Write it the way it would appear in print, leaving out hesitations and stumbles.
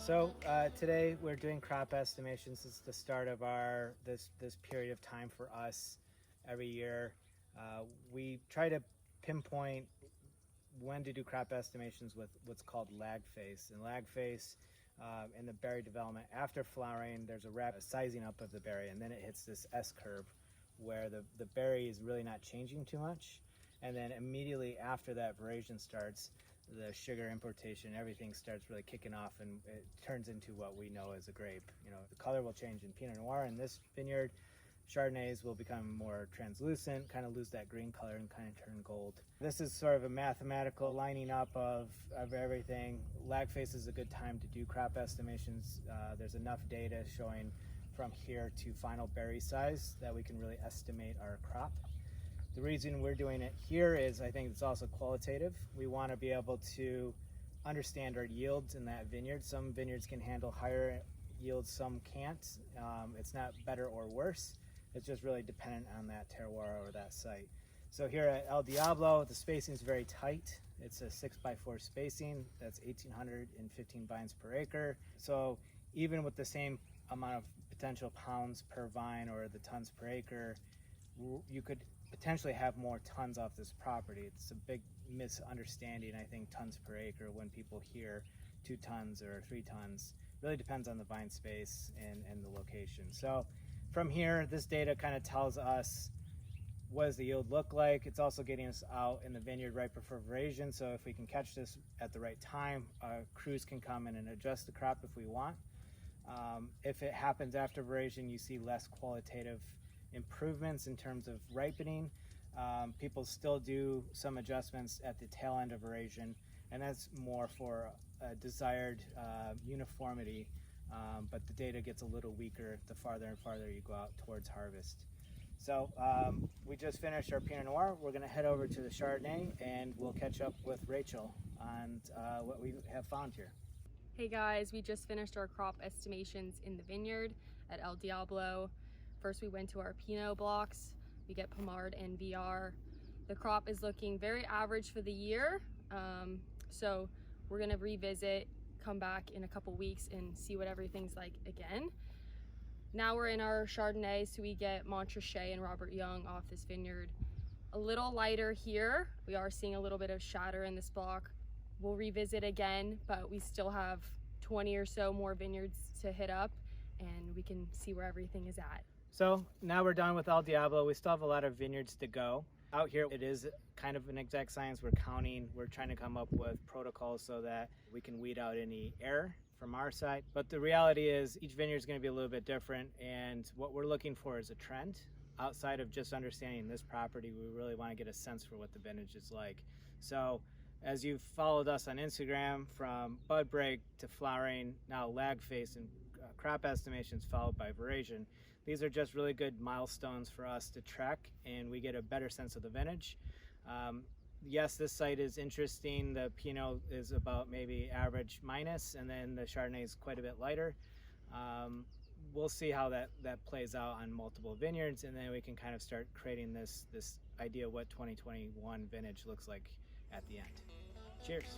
So today we're doing crop estimations. It's the start of our this period of time for us every year. We try to pinpoint when to do crop estimations with what's called lag phase. And lag phase in the berry development after flowering, there's a rapid sizing up of the berry, and then it hits this S curve where the berry is really not changing too much. And then immediately after that veraison starts, the sugar importation, everything starts really kicking off, and it turns into what we know as a grape. You know, the color will change in Pinot Noir in this vineyard. Chardonnays will become more translucent, kind of lose that green color and kind of turn gold. This is sort of a mathematical lining up of everything. Lag phase is a good time to do crop estimations. There's enough data showing from here to final berry size that we can really estimate our crop. The reason we're doing it here is I think it's also qualitative. We want to be able to understand our yields in that vineyard. Some vineyards can handle higher yields, some can't. It's not better or worse. It's just really dependent on that terroir or that site. So here at El Diablo, the spacing is very tight. It's a 6x4 spacing. That's 1,815 vines per acre. So even with the same amount of potential pounds per vine or the tons per acre, you could potentially have more tons off this property. It's a big misunderstanding, I think, tons per acre when people hear 2 tons or 3 tons. Really depends on the vine space and the location. So from here, this data kind of tells us what does the yield look like. It's also getting us out in the vineyard right before veraison. So if we can catch this at the right time, crews can come in and adjust the crop if we want. If it happens after veraison, you see less qualitative improvements in terms of ripening. People still do some adjustments at the tail end of veraison, and that's more for a desired uniformity, but the data gets a little weaker the farther and farther you go out towards harvest. So we just finished our Pinot Noir. We're going to head over to the Chardonnay, and we'll catch up with Rachel on what we have found here. Hey guys, we just finished our crop estimations in the vineyard at El Diablo. First we went to our Pinot blocks. We get Pommard and VR. The crop is looking very average for the year. So we're gonna revisit, come back in a couple weeks and see what everything's like again. Now we're in our Chardonnay, so we get Montrachet and Robert Young off this vineyard. A little lighter here. We are seeing a little bit of shatter in this block. We'll revisit again, but we still have 20 or so more vineyards to hit up, and we can see where everything is at. So now we're done with El Diablo. We still have a lot of vineyards to go. Out here, it is kind of an exact science. We're counting. We're trying to come up with protocols so that we can weed out any error from our side. But the reality is each vineyard is going to be a little bit different. And what we're looking for is a trend. Outside of just understanding this property, we really want to get a sense for what the vintage is like. So as you've followed us on Instagram, from bud break to flowering, now lag phase and crop estimations followed by veraison, these are just really good milestones for us to track, and we get a better sense of the vintage. Yes, this site is interesting. The Pinot is about maybe average minus, and then the Chardonnay is quite a bit lighter. We'll see how that plays out on multiple vineyards, and then we can kind of start creating this idea of what 2021 vintage looks like at the end. Cheers.